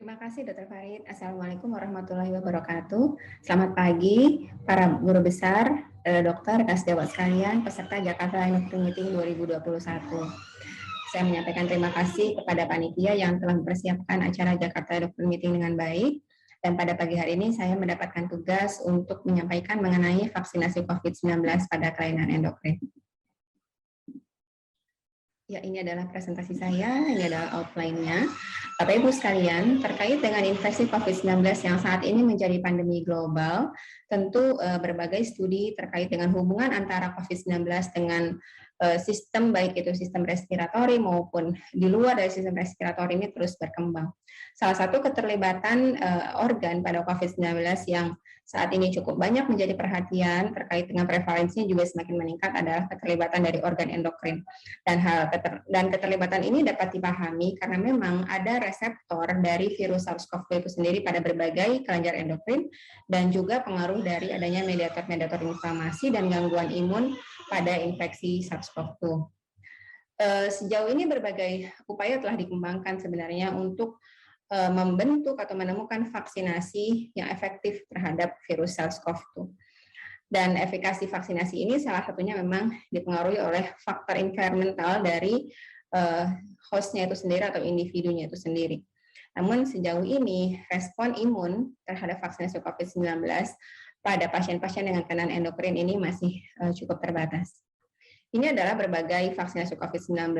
Terima kasih Dr. Farid. Assalamualaikum warahmatullahi wabarakatuh. Selamat pagi para guru besar, dokter, kasdewat sekalian, peserta Jakarta Endocrine Meeting 2021. Saya menyampaikan terima kasih kepada panitia yang telah mempersiapkan acara Jakarta Endocrine Meeting dengan baik. Dan pada pagi hari ini saya mendapatkan tugas untuk menyampaikan mengenai vaksinasi COVID-19 pada kelainan endokrin. Ya, ini adalah presentasi saya, ini adalah outline-nya. Bapak Ibu sekalian, terkait dengan infeksi COVID-19 yang saat ini menjadi pandemi global, tentu berbagai studi terkait dengan hubungan antara COVID-19 dengan sistem, baik itu sistem respiratori maupun di luar dari sistem respiratori ini terus berkembang. Salah satu keterlibatan organ pada COVID-19 yang saat ini cukup banyak menjadi perhatian terkait dengan prevalensinya juga semakin meningkat adalah keterlibatan dari organ endokrin. Dan keterlibatan ini dapat dipahami karena memang ada reseptor dari virus SARS-CoV-2 itu sendiri pada berbagai kelenjar endokrin dan juga pengaruh dari adanya mediator-mediator inflamasi dan gangguan imun pada infeksi SARS-CoV-2. Sejauh ini berbagai upaya telah dikembangkan sebenarnya untuk membentuk atau menemukan vaksinasi yang efektif terhadap virus SARS-CoV-2. Dan efikasi vaksinasi ini salah satunya memang dipengaruhi oleh faktor environmental dari hostnya itu sendiri atau individunya itu sendiri. Namun sejauh ini respon imun terhadap vaksinasi COVID-19 pada pasien-pasien dengan kelainan endokrin ini masih cukup terbatas. Ini adalah berbagai vaksinasi COVID-19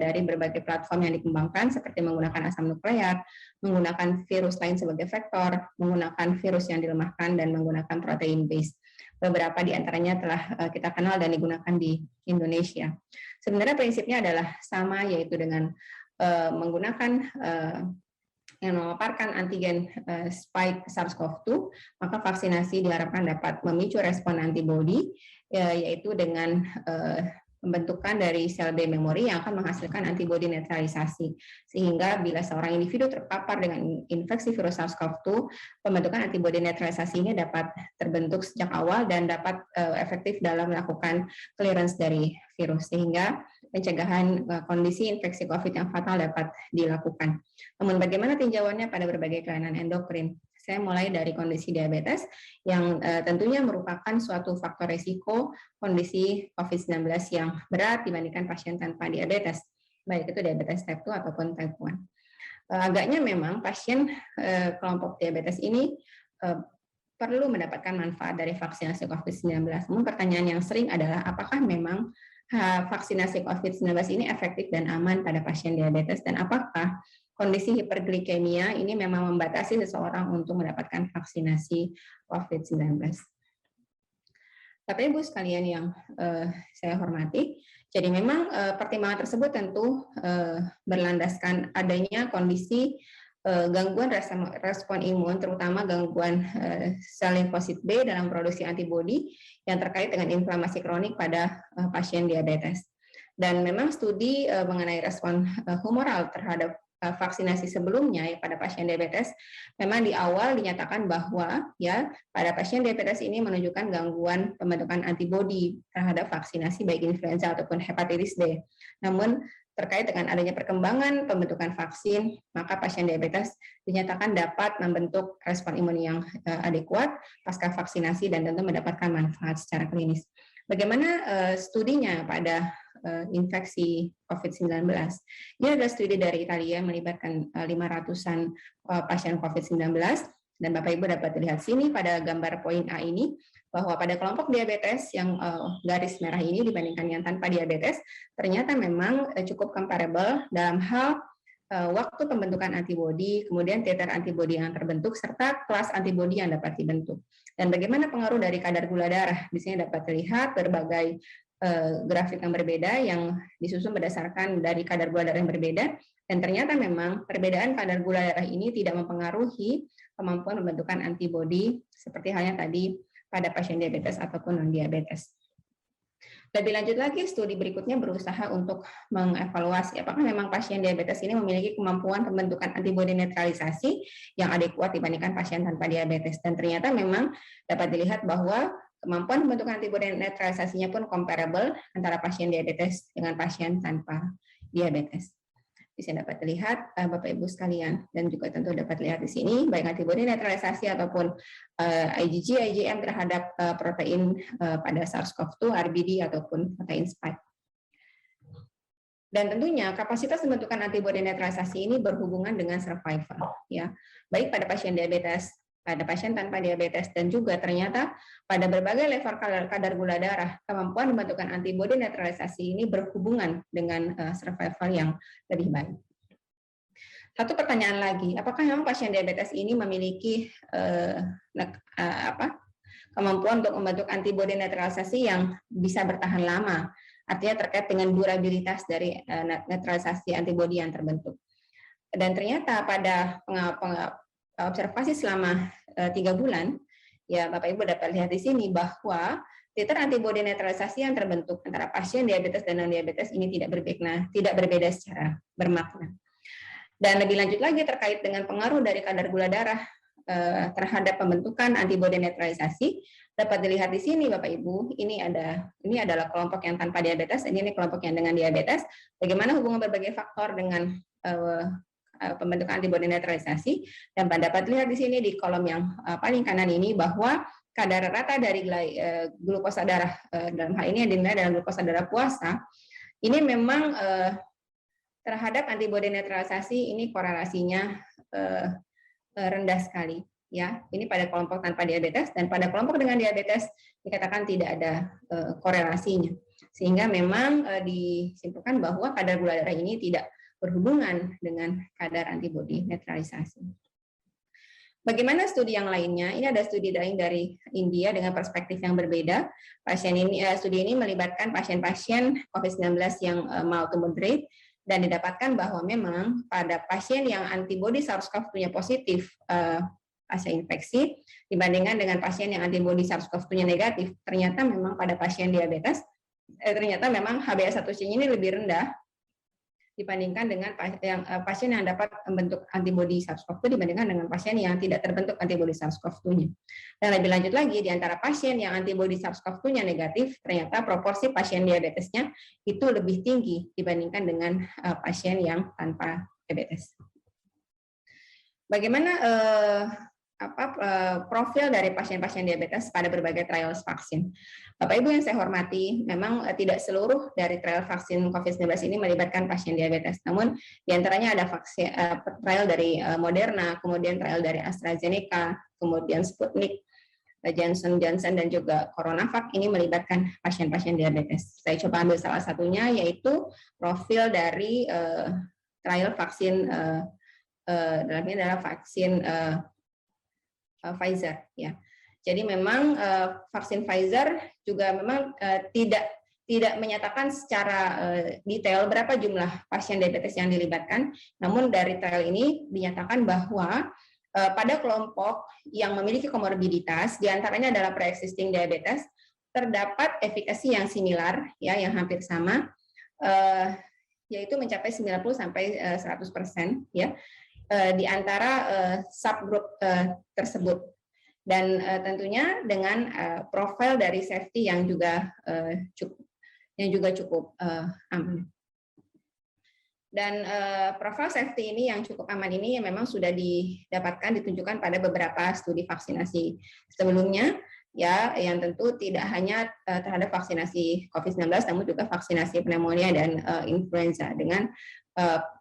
dari berbagai platform yang dikembangkan seperti menggunakan asam nukleat, menggunakan virus lain sebagai vektor, menggunakan virus yang dilemahkan, dan menggunakan protein base. Beberapa di antaranya telah kita kenal dan digunakan di Indonesia. Sebenarnya prinsipnya adalah sama, yaitu dengan menggunakan yang memaparkan antigen spike SARS-CoV-2, maka vaksinasi diharapkan dapat memicu respon antibodi, yaitu dengan pembentukan dari sel B memori yang akan menghasilkan antibodi netralisasi. Sehingga bila seorang individu terpapar dengan infeksi virus SARS-CoV-2, pembentukan antibodi netralisasi ini dapat terbentuk sejak awal dan dapat efektif dalam melakukan clearance dari virus, sehingga pencegahan kondisi infeksi COVID yang fatal dapat dilakukan. Namun bagaimana tinjauannya pada berbagai kelainan endokrin? Saya mulai dari kondisi diabetes yang tentunya merupakan suatu faktor risiko kondisi COVID-19 yang berat dibandingkan pasien tanpa diabetes, baik itu diabetes type 2 ataupun type 1. Agaknya memang pasien kelompok diabetes ini perlu mendapatkan manfaat dari vaksinasi COVID-19. Namun pertanyaan yang sering adalah apakah memang vaksinasi COVID-19 ini efektif dan aman pada pasien diabetes, dan apakah kondisi hiperglikemia ini memang membatasi seseorang untuk mendapatkan vaksinasi COVID-19. Bapak Ibu sekalian yang saya hormati, jadi memang pertimbangan tersebut tentu berlandaskan adanya kondisi gangguan respon imun, terutama gangguan sel limfosit B dalam produksi antibodi yang terkait dengan inflamasi kronik pada pasien diabetes. Dan memang studi mengenai respon humoral terhadap vaksinasi sebelumnya ya pada pasien diabetes memang di awal dinyatakan bahwa ya pada pasien diabetes ini menunjukkan gangguan pembentukan antibodi terhadap vaksinasi baik influenza ataupun hepatitis B. Namun terkait dengan adanya perkembangan pembentukan vaksin, maka pasien diabetes dinyatakan dapat membentuk respon imun yang adekuat pasca vaksinasi dan tentu mendapatkan manfaat secara klinis. Bagaimana studinya pada infeksi COVID-19? Ini adalah studi dari Italia melibatkan 500-an pasien COVID-19, dan Bapak Ibu dapat lihat sini pada gambar poin A ini bahwa pada kelompok diabetes yang garis merah ini dibandingkan yang tanpa diabetes, ternyata memang cukup comparable dalam hal waktu pembentukan antibodi, kemudian titer antibodi yang terbentuk, serta kelas antibodi yang dapat dibentuk. Dan bagaimana pengaruh dari kadar gula darah? Di sini dapat terlihat berbagai grafik yang berbeda yang disusun berdasarkan dari kadar gula darah yang berbeda, dan ternyata memang perbedaan kadar gula darah ini tidak mempengaruhi kemampuan pembentukan antibodi seperti halnya tadi pada pasien diabetes ataupun non-diabetes. Lebih lanjut lagi, studi berikutnya berusaha untuk mengevaluasi apakah memang pasien diabetes ini memiliki kemampuan pembentukan antibodi netralisasi yang adekuat dibandingkan pasien tanpa diabetes. Dan ternyata memang dapat dilihat bahwa kemampuan pembentukan antibodi netralisasinya pun comparable antara pasien diabetes dengan pasien tanpa diabetes. Bisa dapat dilihat Bapak Ibu sekalian, dan juga tentu dapat lihat di sini baik antibodi netralisasi ataupun IgG, IgM terhadap protein pada SARS-CoV-2, RBD ataupun protein spike. Dan tentunya kapasitas pembentukan antibodi netralisasi ini berhubungan dengan survival, ya, baik pada pasien diabetes, pada pasien tanpa diabetes, dan juga ternyata pada berbagai level kadar gula darah, kemampuan pembentukan antibodi netralisasi ini berhubungan dengan survival yang lebih baik. Satu pertanyaan lagi, apakah memang pasien diabetes ini memiliki kemampuan untuk membentuk antibodi netralisasi yang bisa bertahan lama? Artinya terkait dengan durabilitas dari netralisasi antibodi yang terbentuk. Dan ternyata pada observasi selama 3 bulan, ya Bapak Ibu dapat lihat di sini bahwa titer antibodi netralisasi yang terbentuk antara pasien diabetes dan non-diabetes ini tidak berbeda secara bermakna. Dan lebih lanjut lagi terkait dengan pengaruh dari kadar gula darah terhadap pembentukan antibodi netralisasi, dapat dilihat di sini Bapak Ibu, ini adalah kelompok yang tanpa diabetes, ini kelompok yang dengan diabetes. Bagaimana hubungan berbagai faktor dengan pembentukan antibodi netralisasi, dan dapat lihat di sini di kolom yang paling kanan ini bahwa kadar rata dari glukosa darah dalam hal ini yang dinilai dalam glukosa darah puasa ini memang terhadap antibodi netralisasi ini korelasinya rendah sekali, ya. Ini pada kelompok tanpa diabetes, dan pada kelompok dengan diabetes dikatakan tidak ada korelasinya, sehingga memang disimpulkan bahwa kadar gula darah ini tidak berhubungan dengan kadar antibodi netralisasi. Bagaimana studi yang lainnya? Ini ada studi lain dari India dengan perspektif yang berbeda. Studi ini melibatkan pasien-pasien COVID-19 yang mild to moderate, dan didapatkan bahwa memang pada pasien yang antibodi SARS-CoV-2-nya positif pasca infeksi dibandingkan dengan pasien yang antibodi SARS-CoV-2-nya negatif, ternyata memang pada pasien diabetes ternyata memang HbA1c-nya ini lebih rendah dibandingkan dengan pasien yang dapat membentuk antibodi SARS-CoV-2 dibandingkan dengan pasien yang tidak terbentuk antibodi SARS-CoV-2-nya. Dan lebih lanjut lagi, di antara pasien yang antibodi SARS-CoV-2-nya negatif, ternyata proporsi pasien diabetesnya itu lebih tinggi dibandingkan dengan pasien yang tanpa diabetes. Bagaimana profil dari pasien-pasien diabetes pada berbagai trials vaksin? Bapak Ibu yang saya hormati, memang tidak seluruh dari trial vaksin COVID-19 ini melibatkan pasien diabetes, namun diantaranya ada trial dari Moderna, kemudian trial dari AstraZeneca, kemudian Sputnik, Johnson & Johnson, dan juga CoronaVac ini melibatkan pasien-pasien diabetes. Saya coba ambil salah satunya, yaitu profil dari trial vaksin, dalamnya adalah vaksin Pfizer, ya. Jadi memang vaksin Pfizer juga memang tidak menyatakan secara detail berapa jumlah pasien diabetes yang dilibatkan. Namun dari trial ini dinyatakan bahwa pada kelompok yang memiliki komorbiditas, diantaranya adalah pre-existing diabetes, terdapat efikasi yang similar, ya, yang hampir sama, yaitu mencapai 90-100%, ya, di antara subgroup tersebut. Dan tentunya dengan profil dari safety yang juga cukup aman. Dan profil safety ini yang cukup aman ini yang memang sudah ditunjukkan pada beberapa studi vaksinasi sebelumnya, ya, yang tentu tidak hanya terhadap vaksinasi COVID-19, namun juga vaksinasi pneumonia dan influenza dengan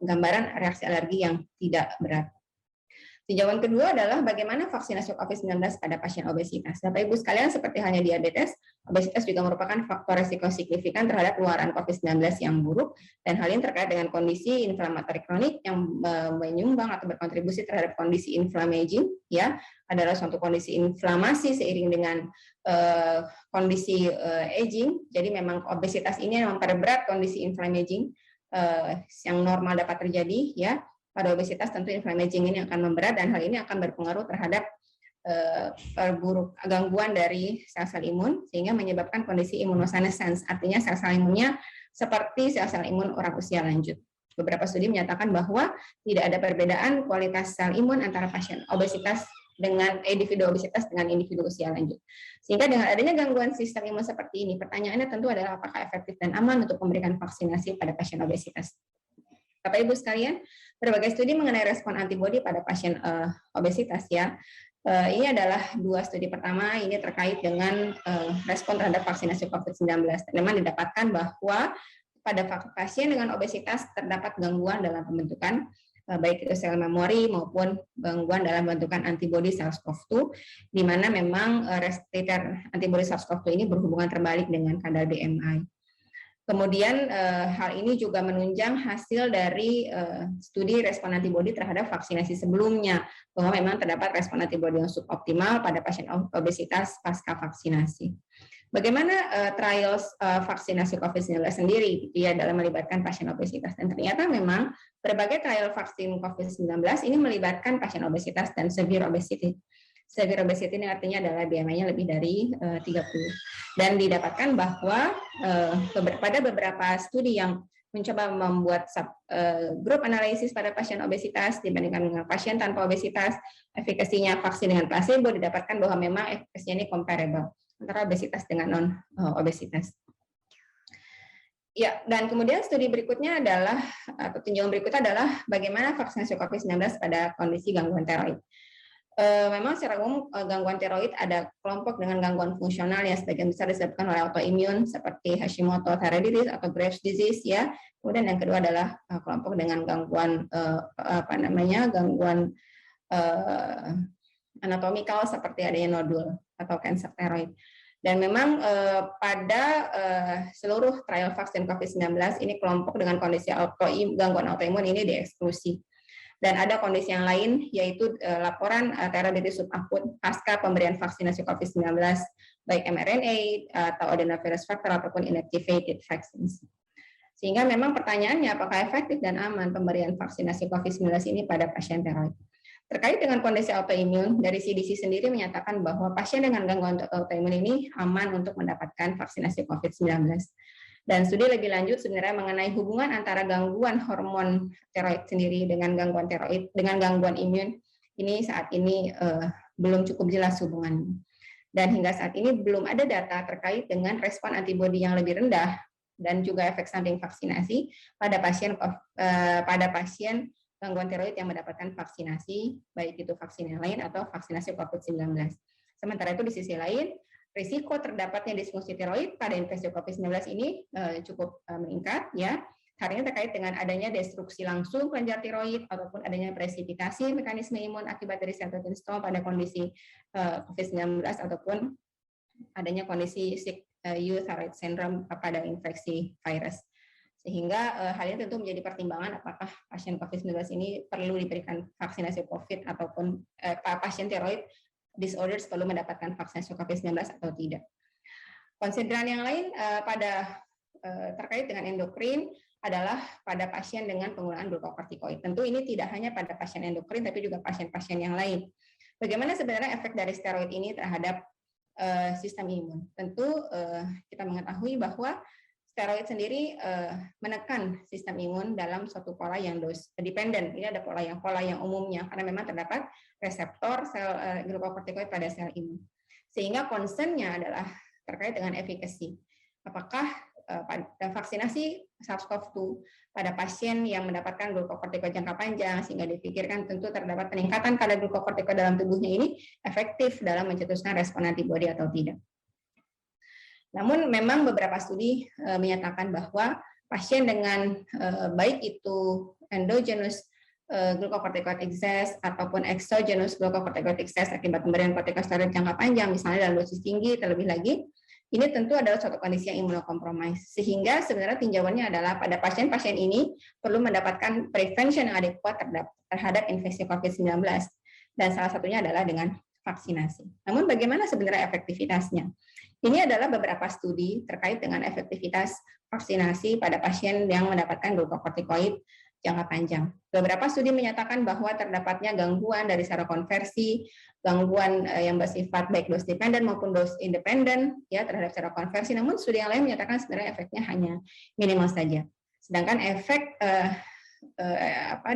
gambaran reaksi alergi yang tidak berat. Tinjauan kedua adalah bagaimana vaksinasi COVID-19 pada pasien obesitas. Bapak Ibu sekalian, seperti halnya diabetes, obesitas juga merupakan faktor risiko signifikan terhadap penularan COVID-19 yang buruk, dan hal ini terkait dengan kondisi inflamatori kronik yang menyumbang atau berkontribusi terhadap kondisi inflammaging, ya, adalah suatu kondisi inflamasi seiring dengan kondisi aging. Jadi memang obesitas ini memperberat kondisi inflammaging yang normal dapat terjadi, ya. Pada obesitas tentu inflammaging ini akan memberat, dan hal ini akan berpengaruh terhadap perburuk gangguan dari sel-sel imun sehingga menyebabkan kondisi imunosenescence, artinya sel-sel imunnya seperti sel-sel imun orang usia lanjut. Beberapa studi menyatakan bahwa tidak ada perbedaan kualitas sel imun antara pasien obesitas dengan individu obesitas dengan individu usia lanjut. Sehingga dengan adanya gangguan sistem imun seperti ini, pertanyaannya tentu adalah apakah efektif dan aman untuk memberikan vaksinasi pada pasien obesitas. Bapak Ibu sekalian, berbagai studi mengenai respon antibodi pada pasien obesitas, ya. Ini adalah dua studi. Pertama ini terkait dengan respon terhadap vaksinasi COVID-19. Memang didapatkan bahwa pada pasien dengan obesitas terdapat gangguan dalam pembentukan baik itu sel memori maupun gangguan dalam pembentukan antibodi SARS-CoV-2, di mana memang titer antibodi SARS-CoV-2 ini berhubungan terbalik dengan kadar BMI. Kemudian hal ini juga menunjang hasil dari studi respon antibodi terhadap vaksinasi sebelumnya, bahwa memang terdapat respon antibodi yang suboptimal pada pasien obesitas pasca vaksinasi. Bagaimana trials vaksinasi COVID-19 sendiri, ya, dalam melibatkan pasien obesitas? Dan ternyata memang berbagai trial vaksin COVID-19 ini melibatkan pasien obesitas dan severe obesity. Severe obesity ini artinya adalah BMI-nya lebih dari 30. Dan didapatkan bahwa pada beberapa studi yang mencoba membuat grup analisis pada pasien obesitas dibandingkan dengan pasien tanpa obesitas, efikasinya vaksin dengan placebo didapatkan bahwa memang efikasinya ini comparable antara obesitas dengan non-obesitas. Ya, dan kemudian studi berikutnya adalah, atau tinjauan berikutnya adalah bagaimana vaksinasi COVID-19 pada kondisi gangguan tiroid. Memang secara umum gangguan tiroid ada kelompok dengan gangguan fungsional yang sebagian besar disebabkan oleh autoimun seperti Hashimoto thyroiditis atau Graves' disease, ya. Kemudian yang kedua adalah kelompok dengan gangguan gangguan anatomikal seperti adanya nodul atau kanker tiroid. Dan memang pada seluruh trial vaksin COVID-19 ini kelompok dengan kondisi gangguan autoimun ini dieksklusi. Dan ada kondisi yang lain, yaitu laporan tiroiditis subakut pasca pemberian vaksinasi COVID-19, baik mRNA atau adenovirus vector ataupun inactivated vaccines. Sehingga memang pertanyaannya, apakah efektif dan aman pemberian vaksinasi COVID-19 ini pada pasien tiroid? Terkait dengan kondisi autoimun, dari CDC sendiri menyatakan bahwa pasien dengan gangguan autoimun ini aman untuk mendapatkan vaksinasi COVID-19. Dan studi lebih lanjut sebenarnya mengenai hubungan antara gangguan hormon tiroid sendiri dengan gangguan tiroid dengan gangguan imun ini saat ini belum cukup jelas hubungannya. Dan hingga saat ini belum ada data terkait dengan respon antibodi yang lebih rendah dan juga efek samping vaksinasi pada pasien gangguan tiroid yang mendapatkan vaksinasi, baik itu vaksin yang lain atau vaksinasi COVID-19. Sementara itu di sisi lain, risiko terdapatnya disfungsi tiroid pada infeksi COVID-19 ini cukup meningkat, ya. Hal ini terkait dengan adanya destruksi langsung kelenjar tiroid ataupun adanya presipitasi mekanisme imun akibat dari cytokine storm pada kondisi COVID-19 ataupun adanya kondisi sick euthyroid syndrome pada infeksi virus. Sehingga hal ini tentu menjadi pertimbangan apakah pasien COVID-19 ini perlu diberikan vaksinasi COVID ataupun pasien tiroid disorders perlu mendapatkan vaksinasi COVID-19 atau tidak. Konsideran yang lain terkait dengan endokrin adalah pada pasien dengan penggunaan glukokortikoid. Tentu ini tidak hanya pada pasien endokrin, tapi juga pasien-pasien yang lain. Bagaimana sebenarnya efek dari steroid ini terhadap sistem imun? Tentu kita mengetahui bahwa steroid sendiri menekan sistem imun dalam suatu pola yang dose dependent. Ini ada pola yang umumnya karena memang terdapat reseptor sel glukokortikoid pada sel imun. Sehingga concern-nya adalah terkait dengan efikasi. Apakah vaksinasi SARS-CoV-2 pada pasien yang mendapatkan glukokortikoid jangka panjang sehingga dipikirkan tentu terdapat peningkatan kadar glukokortikoid dalam tubuhnya ini efektif dalam mencetuskan respon antibodi atau tidak. Namun memang beberapa studi menyatakan bahwa pasien dengan baik itu endogenous glucocorticoid excess ataupun exogenous glucocorticoid excess akibat pemberian corticosteroid jangka panjang, misalnya dalam dosis tinggi terlebih lagi, ini tentu adalah suatu kondisi yang imunokompromis. Sehingga sebenarnya tinjauannya adalah pada pasien-pasien ini perlu mendapatkan prevention yang adekuat terhadap infeksi COVID-19. Dan salah satunya adalah dengan vaksinasi. Namun bagaimana sebenarnya efektivitasnya? Ini adalah beberapa studi terkait dengan efektivitas vaksinasi pada pasien yang mendapatkan glucocorticoid jangka panjang. Beberapa studi menyatakan bahwa terdapatnya gangguan dari serokonversi, gangguan yang bersifat baik dose dependent maupun dose independent ya terhadap serokonversi. Namun studi yang lain menyatakan sebenarnya efeknya hanya minimal saja. Sedangkan efek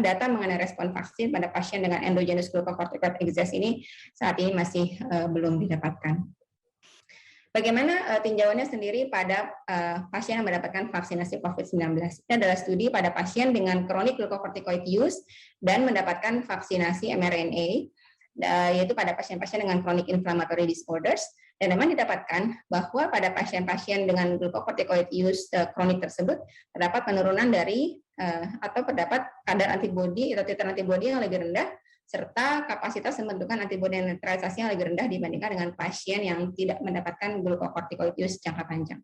data mengenai respon vaksin pada pasien dengan endogenous glucocorticoid excess ini saat ini masih belum didapatkan. Bagaimana tinjauannya sendiri pada pasien yang mendapatkan vaksinasi COVID-19? Ini adalah studi pada pasien dengan chronic glucocorticoid use dan mendapatkan vaksinasi mRNA, yaitu pada pasien-pasien dengan chronic inflammatory disorders. Dan memang didapatkan bahwa pada pasien-pasien dengan glucocorticoid use kronik tersebut terdapat penurunan dari atau terdapat kadar antibodi atau titer antibodi yang lebih rendah serta kapasitas pembentukan antibodi neutralisasi yang lebih rendah dibandingkan dengan pasien yang tidak mendapatkan glucocorticoid use jangka panjang.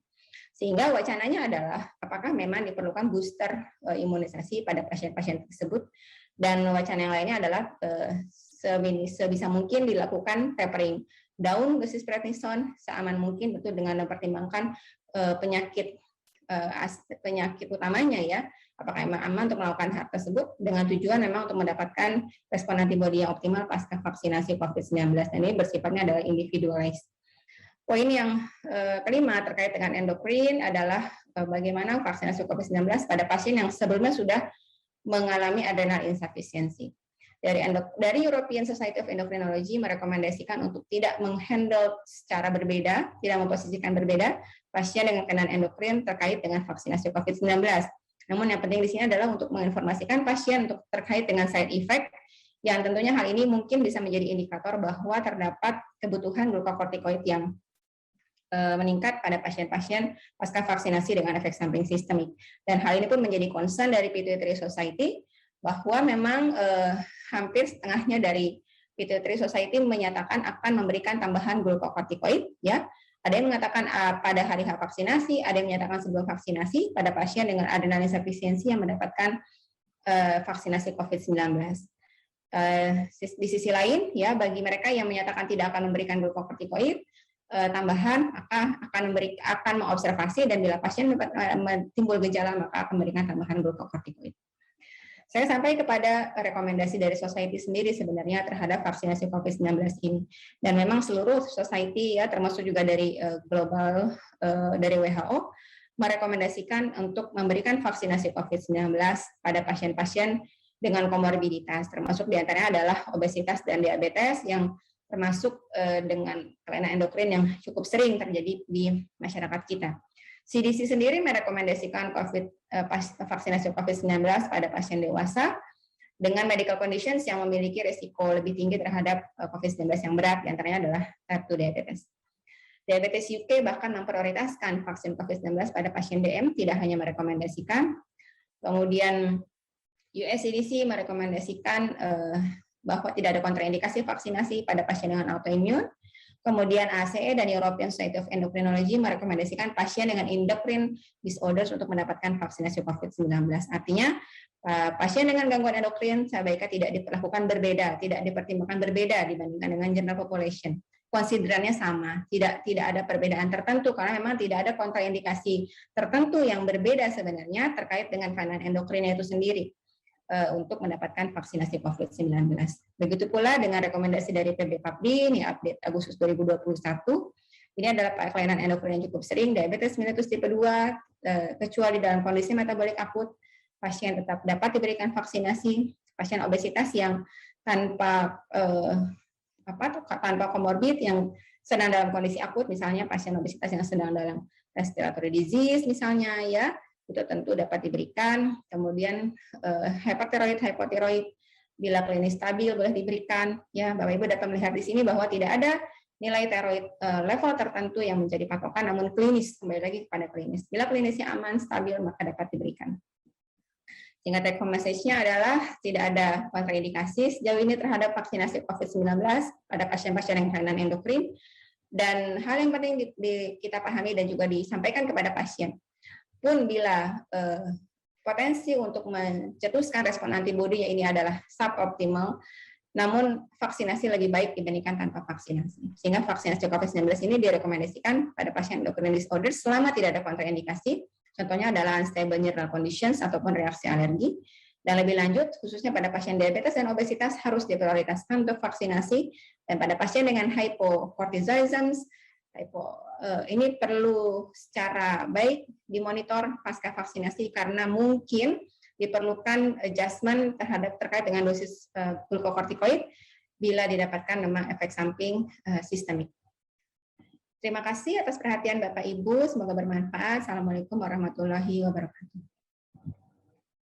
Sehingga wacananya adalah apakah memang diperlukan booster imunisasi pada pasien-pasien tersebut, dan wacana yang lainnya adalah sebisa mungkin dilakukan tapering down dosis prednison seaman mungkin, tentu dengan mempertimbangkan penyakit utamanya ya, apakah memang aman untuk melakukan hal tersebut dengan tujuan memang untuk mendapatkan respon antibodi yang optimal pasca vaksinasi COVID-19. Dan ini bersifatnya adalah individualized. Poin yang kelima terkait dengan endokrin adalah bagaimana vaksinasi COVID-19 pada pasien yang sebelumnya sudah mengalami adrenal insufficiency. Dari European Society of Endocrinology merekomendasikan untuk tidak menghandle secara berbeda, tidak memposisikan berbeda pasien dengan kelainan endokrin terkait dengan vaksinasi COVID-19. Namun yang penting di sini adalah untuk menginformasikan pasien untuk terkait dengan side effect, yang tentunya hal ini mungkin bisa menjadi indikator bahwa terdapat kebutuhan glucocorticoid yang meningkat pada pasien-pasien pasca vaksinasi dengan efek samping sistemik. Dan hal ini pun menjadi concern dari Pituitary Society, bahwa memang hampir setengahnya dari Pituitary Society menyatakan akan memberikan tambahan glucocorticoid, ya. Ada yang mengatakan pada hari H vaksinasi, ada yang menyatakan sebelum vaksinasi pada pasien dengan adrenal insufficiency yang mendapatkan vaksinasi COVID-19. Di sisi lain, ya, bagi mereka yang menyatakan tidak akan memberikan glucocorticoid tambahan, akan mengobservasi, dan bila pasien timbul gejala maka akan memberikan tambahan glucocorticoid. Saya sampai kepada rekomendasi dari society sendiri sebenarnya terhadap vaksinasi COVID-19 ini. Dan memang seluruh society ya, termasuk juga dari global dari WHO, merekomendasikan untuk memberikan vaksinasi COVID-19 pada pasien-pasien dengan komorbiditas, termasuk diantaranya adalah obesitas dan diabetes yang termasuk dengan kelainan endokrin yang cukup sering terjadi di masyarakat kita. CDC sendiri merekomendasikan vaksinasi COVID-19 pada pasien dewasa dengan medical conditions yang memiliki risiko lebih tinggi terhadap COVID-19 yang berat, diantaranya adalah type 2 diabetes. Diabetes UK bahkan memprioritaskan vaksin COVID-19 pada pasien DM, tidak hanya merekomendasikan. Kemudian US CDC merekomendasikan bahwa tidak ada kontraindikasi vaksinasi pada pasien dengan autoimun. Kemudian ACE dan European Society of Endocrinology merekomendasikan pasien dengan endocrine disorders untuk mendapatkan vaksinasi COVID-19. Artinya, pasien dengan gangguan endokrin sebaiknya tidak diperlakukan berbeda, tidak dipertimbangkan berbeda dibandingkan dengan general population. Konsiderannya sama, tidak ada perbedaan tertentu karena memang tidak ada kontraindikasi tertentu yang berbeda sebenarnya terkait dengan kelainan endokrinnya itu sendiri untuk mendapatkan vaksinasi COVID-19. Begitu pula dengan rekomendasi dari PB-PAPD, ini update Agustus 2021, ini adalah kelainan endokrin yang cukup sering, diabetes mellitus tipe 2, kecuali dalam kondisi metabolik akut, pasien tetap dapat diberikan vaksinasi. Pasien obesitas yang tanpa komorbid, yang sedang dalam kondisi akut, misalnya pasien obesitas yang sedang dalam respiratory disease misalnya, ya, itu tentu dapat diberikan. Kemudian hypertiroid, hypotiroid, bila klinis stabil boleh diberikan. Ya, Bapak Ibu dapat melihat di sini bahwa tidak ada nilai tiroid level tertentu yang menjadi patokan, namun klinis, kembali lagi kepada klinis. Bila klinisnya aman, stabil, maka dapat diberikan. Sehingga take home message-nya adalah tidak ada kontraindikasi sejauh ini terhadap vaksinasi COVID-19 pada pasien-pasien yang kelainan endokrin. Dan hal yang penting kita pahami dan juga disampaikan kepada pasien, pun bila potensi untuk mencetuskan respon antibodinya ini adalah suboptimal, namun vaksinasi lebih baik dibandingkan tanpa vaksinasi. Sehingga vaksinasi COVID-19 ini direkomendasikan pada pasien endocrine disorder selama tidak ada kontraindikasi. Contohnya adalah unstable neural conditions ataupun reaksi alergi. Dan lebih lanjut, khususnya pada pasien diabetes dan obesitas harus diprioritaskan untuk vaksinasi. Dan pada pasien dengan hypocortisolism, ini perlu secara baik dimonitor pasca vaksinasi karena mungkin diperlukan adjustment terkait dengan dosis glukokortikoid bila didapatkan memang efek samping sistemik. Terima kasih atas perhatian Bapak Ibu, semoga bermanfaat. Assalamualaikum warahmatullahi wabarakatuh.